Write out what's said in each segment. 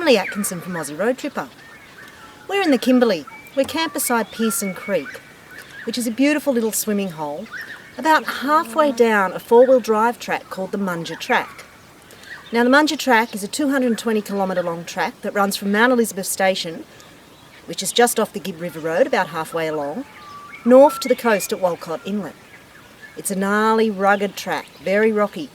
Emily Atkinson from Aussie Road Tripper. We're in the Kimberley. We're camped beside Pearson Creek, which is a beautiful little swimming hole about halfway down a four-wheel drive track called the Munja Track. Now the Munja Track is a 220 kilometre long track that runs from Mount Elizabeth Station, which is just off the Gibb River Road about halfway along, north to the coast at Walcott Inlet. It's a gnarly, rugged track, very rocky,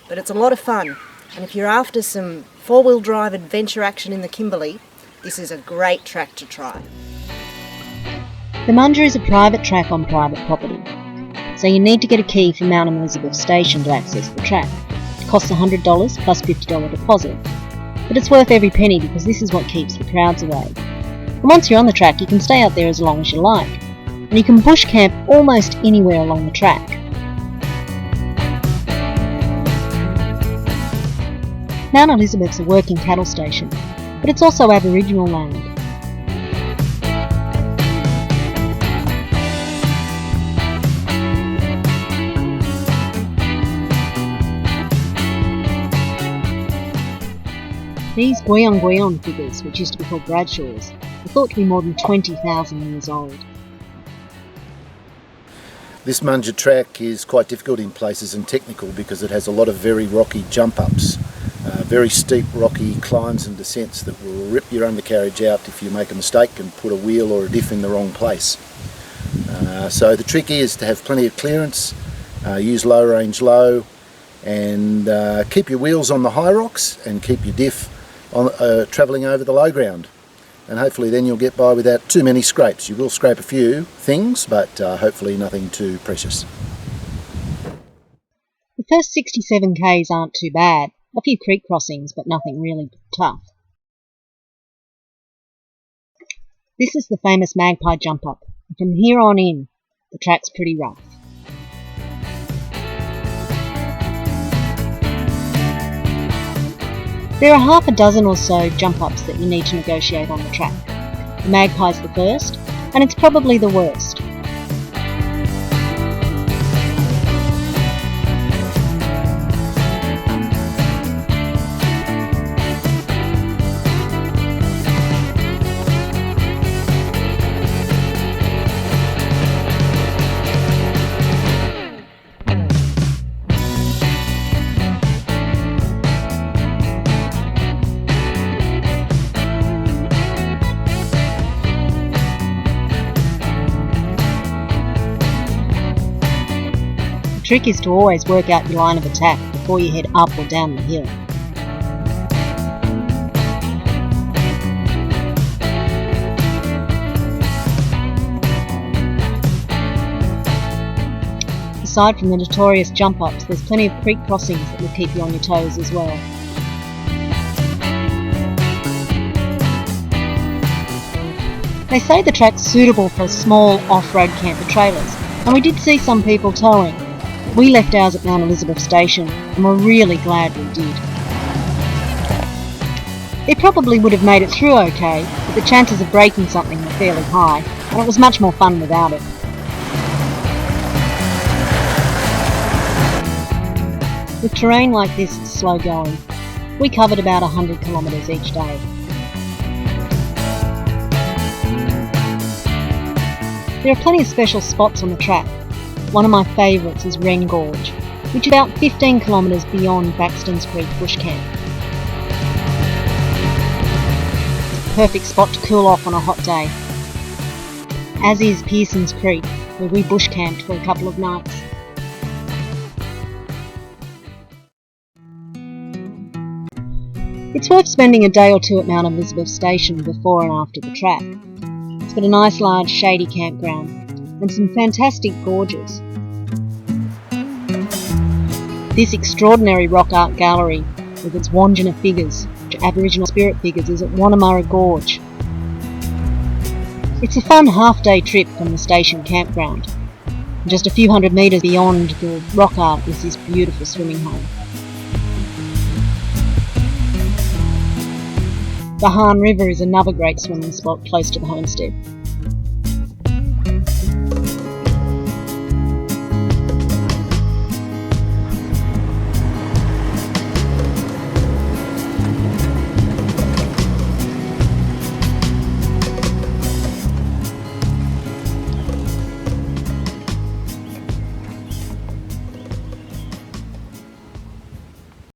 but it's a lot of fun, and if you're after some four-wheel drive adventure action in the Kimberley, this is a great track to try. The Munja is a private track on private property, so you need to get a key from Mount Elizabeth Station to access the track. It costs $100 plus $50 deposit, but it's worth every penny because this is what keeps the crowds away. And once you're on the track, you can stay out there as long as you like, and you can bush camp almost anywhere along the track. Mount Elizabeth's a working cattle station, but it's also Aboriginal land. These Guion figures, which used to be called Bradshaws, are thought to be more than 20,000 years old. This Munja Track is quite difficult in places and technical because it has a lot of very rocky jump ups, very steep rocky climbs and descents that will rip your undercarriage out if you make a mistake and put a wheel or a diff in the wrong place. So the trick is to have plenty of clearance, use low range low, and keep your wheels on the high rocks and keep your diff on travelling over the low ground. And hopefully then you'll get by without too many scrapes. You will scrape a few things, but hopefully nothing too precious. The first 67 k's aren't too bad. A few creek crossings, but nothing really tough. This is the famous Magpie jump up, and from here on in, the track's pretty rough. There are half a dozen or so jump ups that you need to negotiate on the track. The Magpie's the first, and it's probably the worst. The trick is to always work out your line of attack before you head up or down the hill. Aside from the notorious jump ups, there's plenty of creek crossings that will keep you on your toes as well. They say the track's suitable for small off-road camper trailers, and we did see some people towing. We left ours at Mount Elizabeth Station and we're really glad we did. It probably would have made it through okay, but the chances of breaking something were fairly high, and it was much more fun without it. With terrain like this, it's slow going. We covered about 100 kilometres each day. There are plenty of special spots on the track. One of my favourites is Wren Gorge, which is about 15 kilometres beyond Baxton's Creek Bush Camp. It's a perfect spot to cool off on a hot day, as is Pearson's Creek, where we bush camped for a couple of nights. It's worth spending a day or two at Mount Elizabeth Station before and after the track. It's got a nice large shady campground and some fantastic gorges. This extraordinary rock art gallery with its Wandjina figures, which are Aboriginal spirit figures, is at Wannamurra Gorge. It's a fun half-day trip from the station campground. And just a few hundred metres beyond the rock art is this beautiful swimming hole. The Han River is another great swimming spot close to the homestead.